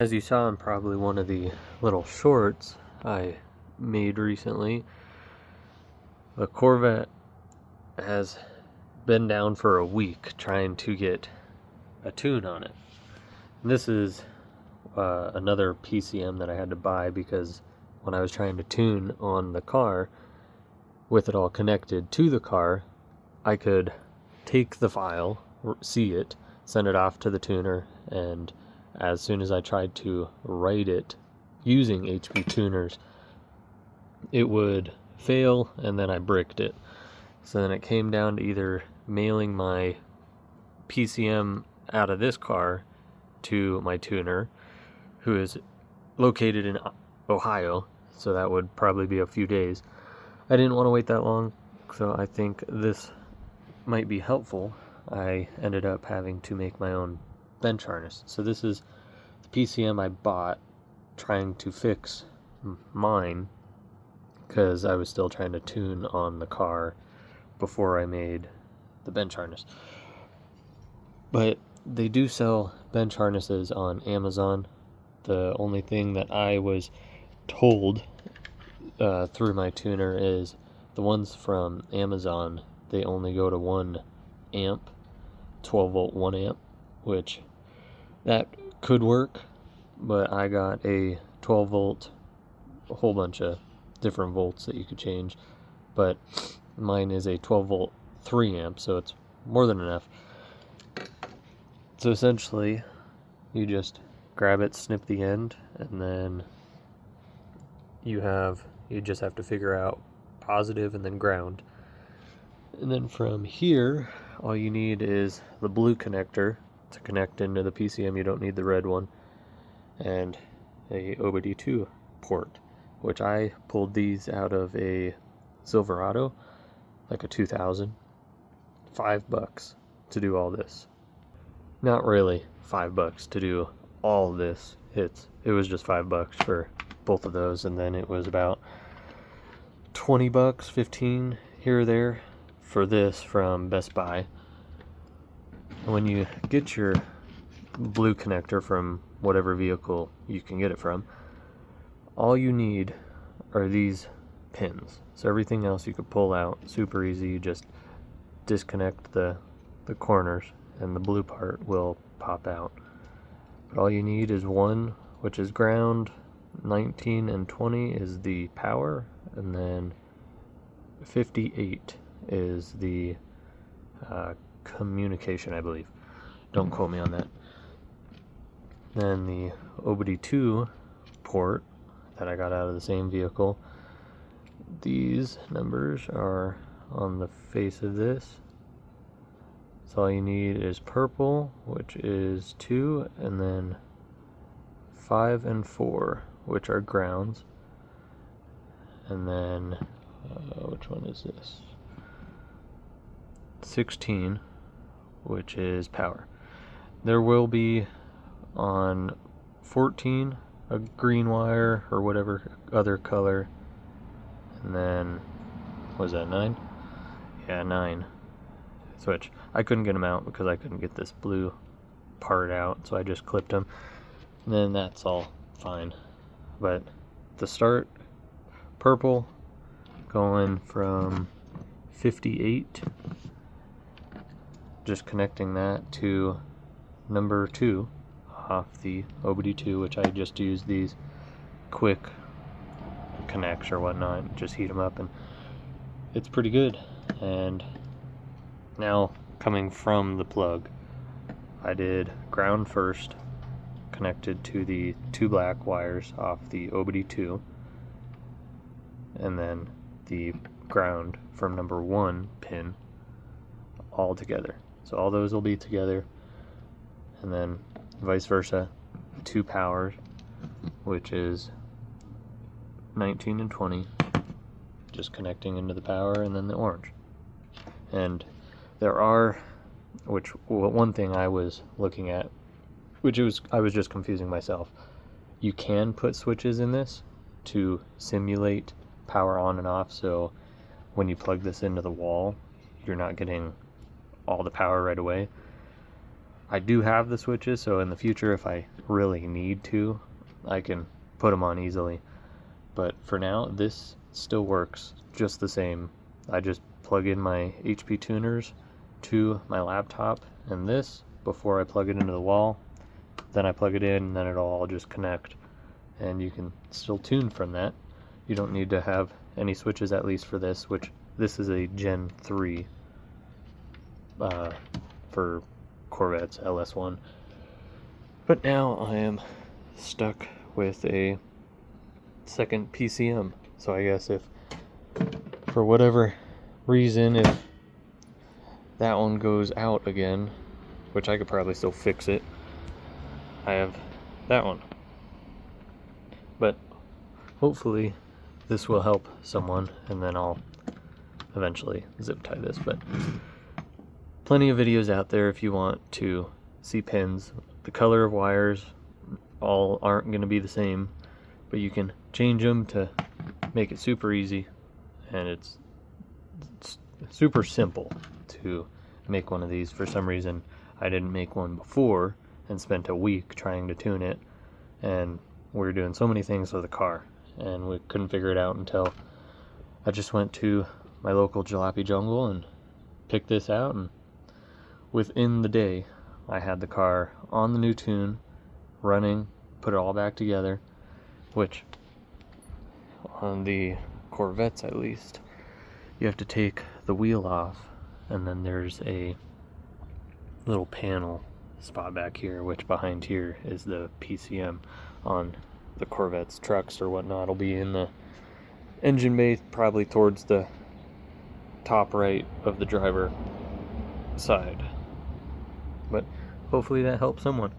As you saw in probably one of the little shorts I made recently, the Corvette has been down for a week trying to get a tune on it. And this is another PCM that I had to buy because when I was trying to tune on the car, with it all connected to the car, I could take the file, see it, send it off to the tuner, and as soon as I tried to write it using HP tuners, it would fail, and then I bricked it. So then it came down to either mailing my PCM out of this car to my tuner, who is located in Ohio, so that would probably be a few days. I didn't want to wait that long, so I think this might be helpful. I ended up having to make my own bench harness. So this is the PCM I bought trying to fix mine because I was still trying to tune on the car before I made the bench harness. But they do sell bench harnesses on Amazon. The only thing that I was told through my tuner is the ones from Amazon, they only go to 1 amp, 12 volt 1 amp, which that could work, but I got a 12 volt, a whole bunch of different volts that you could change, but mine is a 12 volt 3 amp, so it's more than enough. So essentially you just grab it, snip the end, and then you just have to figure out positive and then ground. And then from here, all you need is the blue connector to connect into the PCM. You don't need the red one. And a OBD2 port, which I pulled these out of a Silverado, like a 2000. $5 to do all this. Not really $5 to do all this. It was just $5 for both of those, and then it was about $20, 15 here or there for this from Best Buy. When you get your blue connector from whatever vehicle you can get it from, all you need are these pins. So everything else you could pull out super easy. You just disconnect the corners and the blue part will pop out. But all you need is one, which is ground. 19 and 20 is the power, and then 58 is the communication, I believe. Don't quote me on that. Then the OBD2 port that I got out of the same vehicle, these numbers are on the face of this. So all you need is purple, which is 2, and then 5 and 4, which are grounds. And then, which one is this? 16, which is power. There will be on 14 a green wire or whatever other color. And then, was that 9? Yeah, 9. Switch. I couldn't get them out because I couldn't get this blue part out, so I just clipped them. And then that's all fine. But to start, purple going from 58, just connecting that to number 2 off the OBD2, which I just used these quick connects or whatnot, just heat them up, and it's pretty good. And now coming from the plug, I did ground first, connected to the 2 black wires off the OBD2, and then the ground from number 1 pin all together. So all those will be together, and then vice versa, 2 powers, which is 19 and 20, just connecting into the power, and then the orange. And there are, one thing I was looking at, I was just confusing myself. You can put switches in this to simulate power on and off, so when you plug this into the wall, you're not getting all the power right away. I do have the switches, so in the future, if I really need to, I can put them on easily. But for now, this still works just the same. I just plug in my HP tuners to my laptop and this before I plug it into the wall. Then I plug it in, and then it'll all just connect. And you can still tune from that. You don't need to have any switches, at least for this, which this is a Gen 3 for Corvette's LS1. But now I am stuck with a second PCM. So I guess if, for whatever reason, if that one goes out again, which I could probably still fix it, I have that one. But hopefully this will help someone, and then I'll eventually zip tie this. But plenty of videos out there if you want to see pins. The color of wires all aren't going to be the same, but you can change them to make it super easy, and it's super simple to make one of these. For some reason I didn't make one before and spent a week trying to tune it, and we were doing so many things with the car and we couldn't figure it out until I just went to my local jalopy jungle and picked this out, and within the day I had the car on the new tune, running, put it all back together, which on the Corvettes at least, you have to take the wheel off, and then there's a little panel spot back here, which behind here is the PCM. On the Corvette's trucks or whatnot, it'll be in the engine bay, probably towards the top right of the driver side. But hopefully that helps someone.